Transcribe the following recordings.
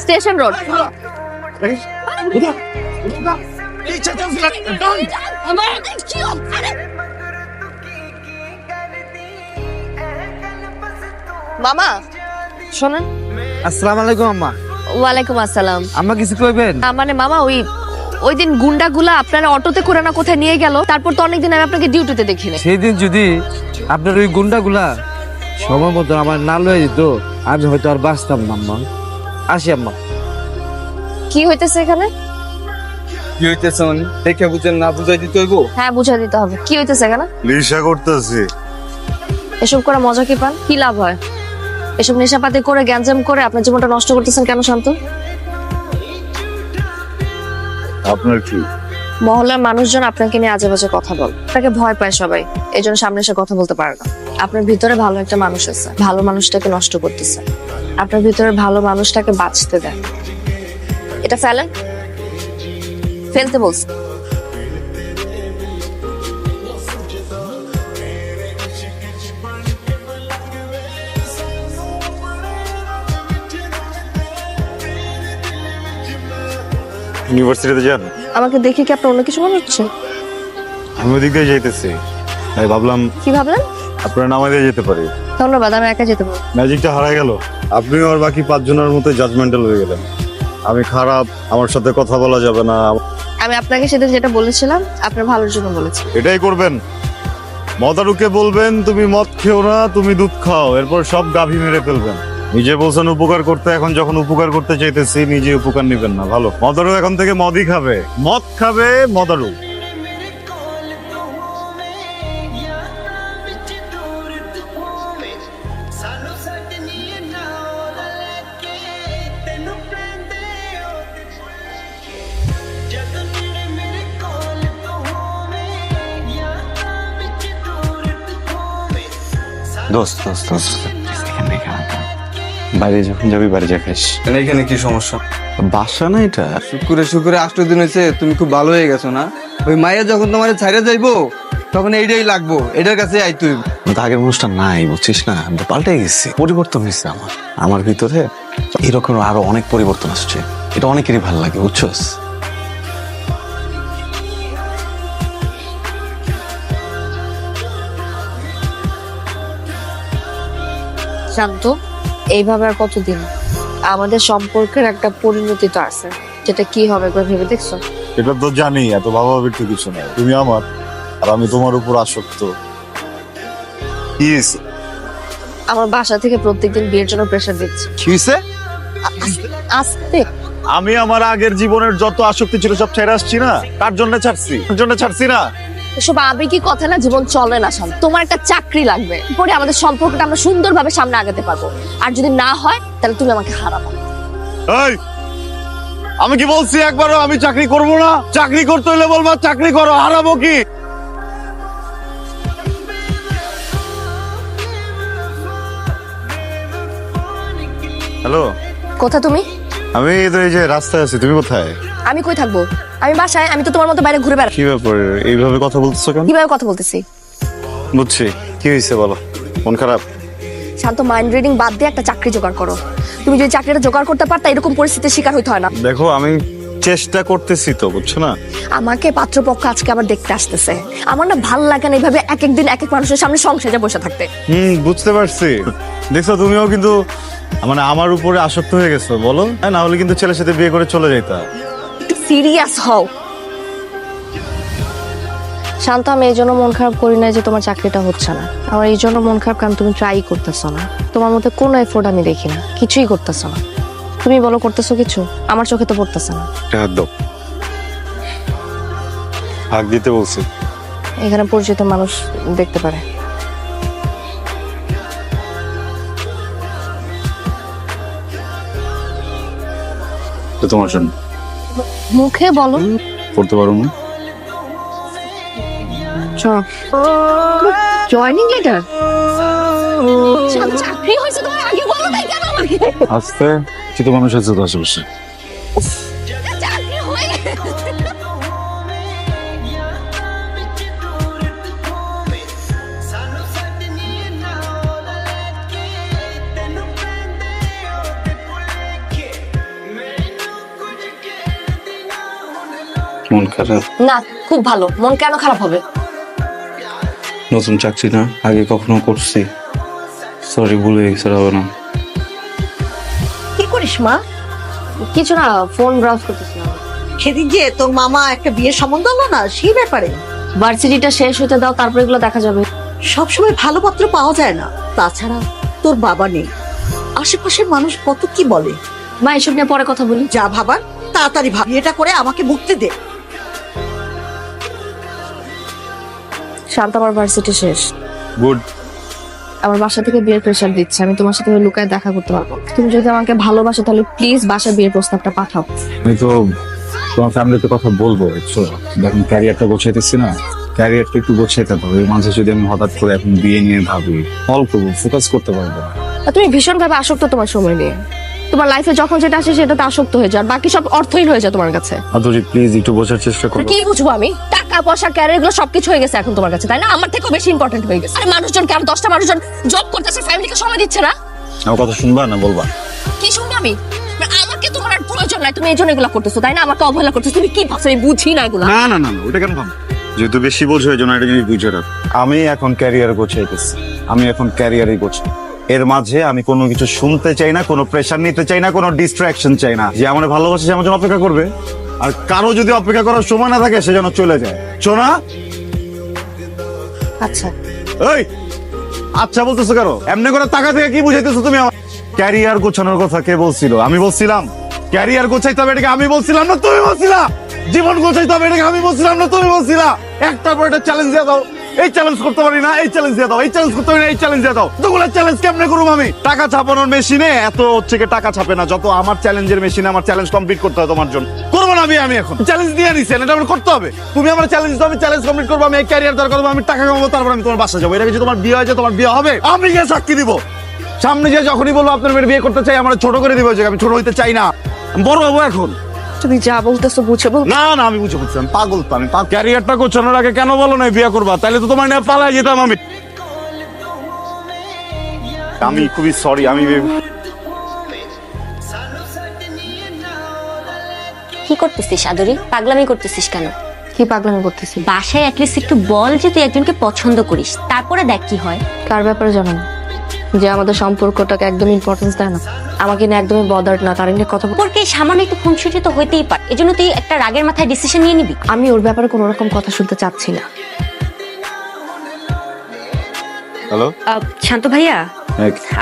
Station road. মামা শোনেন। আসসালামু আলাইকুম আম্মা। ওয়ালাইকুম আসসালাম। আম্মা কিছু কইবেন? মানে মামা ওই দিন গুন্ডাগুলা আপনারা অটোতে করে না কোথায় নিয়ে গেল, তারপর তো অনেকদিন আমি আপনাকে ডিউটিতে দেখিনি। সেই দিন যদি আপনার ওই গুন্ডাগুলা সময় মতো আমার না লয়ে যেত, আমি হয়তো আর বাঁচতাম না আম্মা। আসি আম্মা। কি হইতেছে এখানে? কি হইতেছে মানে দেখে বুঝেন না, বুঝাই দিতে হইব? হ্যাঁ বুঝা দিতে হবে। কি হইতেছে এখানে? নেশা করতেছি। এসব করে মজা কি পান? কি লাভ হয়? এসব নেশাপাতি করে গ্যাঞ্জাম করে আপনার জীবনটা নষ্ট করতেছেন কেন শান্ত? আপনার কি? মহল্লার মানুষজন আপনাকে নিয়ে আজে বাজে কথা বল, তাকে ভয় পায় সবাই, এই জন্য সামনে এসে কথা বলতে পারে না। আপনার ভিতরে ভালো একটা মানুষ আছে, ভালো মানুষটাকে নষ্ট করতেছে। আপনার ভিতরে ভালো মানুষটাকে বাঁচতে দেন। এটা ফেলেন, ফেলতে বলছি। ইউনিভার্সিটিতে যান? আমাকে দেখে কি আপনার অন্য কিছু মনে হচ্ছে? আমি ওদিক দিয়ে যাইতেছি, তাই ভাবলাম কি ভাবলেন? আপনার নামা দিয়ে যেতে পারি। ধন্যবাদ, আমি একা যেতে পারবো। ম্যাজিকটা হারাই গেল। আপনিও আর বাকি 5 জনের মতো জাজমেন্টাল হয়ে গেলেন। আমি খারাপ, আমার সাথে কথা বলা যাবে না। আমি আপনাকে সেদিন যেটা বলেছিলাম আপনার ভালোর জন্য বলেছি। এটাই করবেন। মদারুকে বলবেন তুমি মদ খেও না, তুমি দুধ খাও, এরপর সব গাভী মেরে ফেলবেন। নিজে বলছেন উপকার করতে, এখন যখন উপকার করতে চাইতেছি নিজে উপকার নিবেন না। ভালো, মদারু এখন থেকে মদই খাবে, মদ খাবে মদারু। দোস্ত দোস্ত দোস্ত এখানে বাইরে যখন যাবি বাড়ি যা খাইস। এখানে কি সমস্যা? বাসা না এটা? শুক্রে শুক্রে 8 দিন হয়েছে, তুমি খুব ভালো হয়ে গেছো না? ওই মায়ের যখন তোমার ছাইড়ে যাইবো তখন এইটাই লাগবো, এটার কাছে আইতে হইব। আগের মানুষটা নাই, বুঝছিস না? আমি তো পাল্টে গেছি, পরিবর্তন হয়েছে আমার ভিতরে। এরকম আরো অনেক পরিবর্তন আসছে, এটা অনেকেরই ভালো লাগে, বুঝছস? শান্ত, এইভাবে আর কতদিন? আমাদের সম্পর্কের একটা পরিণতি তো আছে, যেটা কি হবে একবার ভেবে দেখছো? এটা তো জানি, এত ভাবাভাবির তো কিছু নাই। তুমি আমার আর আমি তোমার উপর আসক্ত। আমার বাসা থেকে প্রত্যেকদিন বিয়ের জন্য প্রেশার দিচ্ছে। কি হইছে? আস্তে। আমি আমার আগের জীবনের যত আসক্তি ছিল সব ছেড়ে আসছি না, তার জন্য ছাড়ছি না। এসব আবেগী কথা না, জীবন চলে না শান্ত। তোমার একটা চাকরি লাগবে, পরে আমাদের সম্পর্কটা আমরা সুন্দরভাবে সামনে আগাতে পারবো। আর যদি না হয় তাহলে তুমি আমাকে হারাবো। এই, আমি কি বলছি একবারও আমি চাকরি করব না? চাকরি করতে হলে বলবা চাকরি করো, হারাবো কি? হ্যালো, কোথায় তুমি? আমি তো এই যে রাস্তায় আছি। তুমি কোথায়? আমি কই থাকবো? আমি বাসায়। আমি তো তোমার মতো বাইরে ঘুরে বেড়াই। কি ব্যাপার, এইভাবে কথা বলতেছো কেন? কিভাবে কথা বলতেছি? বুঝছি, কি হয়েছে বলো। মন খারাপ? শান্ত, মাইন্ড রিডিং বাদ দিয়ে একটা চাকরি জোগাড় করো। তুমি যদি চাকরিটা জোগাড় করতে পারতা এরকম পরিস্থিতির শিকার হইতে হয় না। দেখো, আমি চেষ্টা করতেছি তো, বুঝছো না? আমাকে পাত্রপক্ষ আজকে আবার দেখতে আসতেছে। আমার না ভাল লাগে না এইভাবে এক এক দিন এক এক মানুষের সামনে সংসারে বসে থাকতে। বুঝতে পারছি। দেখছো, তুমিও কিন্তু মানে আমার উপরে আসক্ত হয়ে গেছো, বলো? না হলে কিন্তু ছেলের সাথে বিয়ে করে চলে যাইতা। সিরিয়াস হও শান্ত। আমি এই জন্য মন খারাপ করি না যে তোমার চাকরিটা হচ্ছে না। আমার এই জন্য মন খারাপ কারণ তুমি ট্রাই করতেছো না। তোমার মধ্যে কোনো এফোর্ট আমি দেখি না, কিছুই করতেছো না। তুমি বলো করতেছো কিছু? আমার চোখে তো পড়তেছে না। হাত দাও। হাত দিতে বলছি। এখানে পরিচিত মানুষ দেখতে পারে। তো তোমার জন্য। মুখে বলো। পড়তে পারো না? Joining letter? চাকরি হয়েছে তোমার, আগে বলো নাই কেন আমাকে? আস্তে চিত মানুষ আছে তো আশেপাশে। চাকরি হয়ে গেছে। খারাপ? না, খুব ভালো। মন কেন খারাপ হবে? নতুন চাকরি না, আগে কখনো করছি। সরি, ভুলে গেছে, হবে না। কি করিস মা? কিছু না, ফোন ব্রাউজ করতেছিলাম। সেদিন যে তোর মামা একটা বিয়ের সম্বন্ধ হলো না, সেই ব্যাপারে। ভার্সিটিটা শেষ হতে দাও, তারপর এগুলো দেখা যাবে। সবসময় ভালো পাত্র পাওয়া যায় না। তাছাড়া তোর বাবা নেই, আশেপাশের মানুষ কত কি বলে। মা, এসব নিয়ে পরে কথা বলি। যা ভাবার তাড়াতাড়ি ভাব, এটা করে আমাকে মুক্তি দে। শান্ত, আমার ভার্সিটি শেষ। গুড। আমার বাসা থেকে বিয়ের প্রেশার দিচ্ছে, আমি তোমার সাথে লুকায় দেখা করতে পারবো। তুমি যদি আমাকে ভালোবাসো তাহলে প্লিজ বাসা বিয়ের প্রস্তাবটা পাঠাও। আমি তো তোমার ফ্যামিলিতে কথা বলবো, দেখুন ক্যারিয়ারটা গোছাইতেছি না, ক্যারিয়ারটা একটু গোছাইতে হবে। এর মাঝে যদি আমি হঠাৎ করে এখন বিয়ে নিয়ে ভাবি, অল্প ফোকাস করতে পারবো না। আর তুমি ভীষণ ভাবে আসক্ত তোমার সময় নিয়ে। তোমার লাইফে যখন যেটা আসে সেটাতে আসক্ত হয়ে যায়, আর বাকি সব অর্থহীন হয়ে যায় তোমার কাছে। আদরি প্লিজ একটু বোঝার চেষ্টা করো। কি বুঝবো আমি? টাকা পয়সা ক্যারিয়ার এগুলো সবকিছু হয়ে গেছে এখন তোমার কাছে, তাই না? আমার থেকেও বেশি ইম্পর্টেন্ট হয়ে গেছে। আর মানুষজনকে, আর 10টা মানুষজন জব করতেছে, ফ্যামিলিকে সময় দিচ্ছে না। আমার কথা শুনবা না বলবা? কি শুনবো আমি? আমাকে তোমার আর প্রয়োজন নাই, তুমি এই জন্য এগুলো করতেছো, তাই না? আমাকে অবহেলা করতেছো। তুমি কি ভাবছো আমি বুঝি না এগুলো? না না না না, ওটা কেন ভাবো? যেহেতু বেশি বোঝো এই জন্য এটা জিনিস বুঝে রাখ। আমি এখন ক্যারিয়ার গোছাইতেছি, আমি এখন ক্যারিয়ারই গোছাই। এর মাঝে আমি কোনো কিছু শুনতে চাই না, কোনো প্রেশার নিতে চাই না, কোনো ডিস্ট্রাকশন চাই না। যে আমার ভালোবাসে সে আমার জন্য অপেক্ষা করবে, আর কারো যদি অপেক্ষা করার সময় না থাকে সে যেন চলে যায়। শোনা? আচ্ছা, এই আচ্ছা বলতেছো কারো? এমনি করে টাকা থেকে কি বুঝাইতেছো তুমি আমার? ক্যারিয়ার গোছানোর কথা কে বলছিল? আমি বলছিলাম। ক্যারিয়ার গোছাইতে হবে এটাকে আমি বলছিলাম না তুমি বলছিলা? জীবন গোছাইতে হবে এটাকে আমি বলছিলাম না তুমি বলছিলা? একটার পর একটা চ্যালেঞ্জ দিয়ে দাও। এই চ্যালেঞ্জ করতে পারি না, এই চ্যালেঞ্জ দিয়ে দাও। এই চ্যালেঞ্জ করতে পারি না, এই চ্যালেঞ্জ দিয়ে দাও। তোগুলো চ্যালেঞ্জ কেমনে করবো আমি? টাকা ছাপানোর মেশিনে এত হচ্ছে কি টাকা ছাপে না, যত আমার চ্যালেঞ্জের মেশিনে আমার চ্যালেঞ্জ কমপ্লিট করতে হয় তোমার জন্য। করবো না আমি এখন চ্যালেঞ্জ দিয়ে নিছেন, এটা আমার করতে হবে। তুমি আমার চ্যালেঞ্জ দাও, আমি চ্যালেঞ্জ কমপ্লিট করবো। আমি ক্যারিয়ার দরকার হবে, আমি টাকা কামাবো, তারপর আমি তোমার বাসা যাবো। এটা যদি তোমার বিয়ে হয়, তোমার বিয়ে হবে, আমি গিয়ে সাক্ষী দিব। সামনে যে যখনই বলবো আপনার মেয়ের বিয়ে করতে চাই, আমার ছোট করে দিবে, যে আমি ছোট হইতে চাই না, আমি বড় হবো এখন। তুমি যা বলতেছো বুঝে বল। না না, আমি বুঝে বলছি, আমি পাগল তো। আমি ক্যারিয়ারটা গোছানোর আগে কেন বলো না বিয়ে করবা? তাহলে তো তোমার নিয়ে পালাই যেতাম আমি। আমি খুবই সরি। আমি কি করতেছিস আদরি? পাগলামি করতেছিস কেন? কি পাগলামি করতেছি? বাসায় অ্যাটলিস্ট একটু বল যে তুই একজনকে পছন্দ করিস, তারপরে দেখ কি হয়। কার ব্যাপারে জানো না? যে আমাদের সম্পর্কটাকে একদম ইম্পর্টেন্স দেয় না, আমাকে নিয়ে একদমই বদার্ড না, তার নিয়ে কথা সম্পর্কে সামান্য একটু খুনসুটি তো হইতেই পারে, এজন্য তুই একটা রাগের মাথায় ডিসিশন নিয়ে নিবি? আমি ওর ব্যাপারে কোনো রকম কথা শুনতে চাচ্ছি না। হ্যালো, শান্ত ভাইয়া,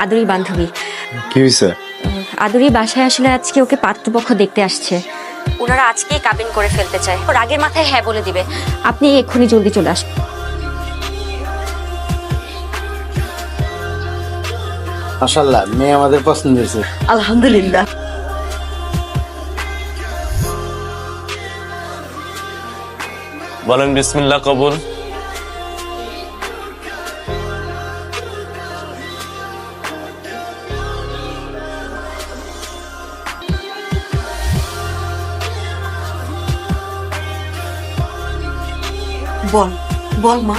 আদুরি বান্ধবী। কি হয়েছে? আদুরি বাসায় আসলে আজকে ওকে পাত্রপক্ষ দেখতে আসছে। ওনারা আজকেই কাবিন করে ফেলতে চায়। ও রাগের মাথায় হ্যাঁ বলে দিবে। আপনি এক্ষুনি জলদি চলে আসুন। মাশাআল্লাহ, মেয়ে আমাদের পছন্দ হয়েছে। আলহামদুলিল্লাহ। বলেন বিসমিল্লাহ কবুল। বল বল মা।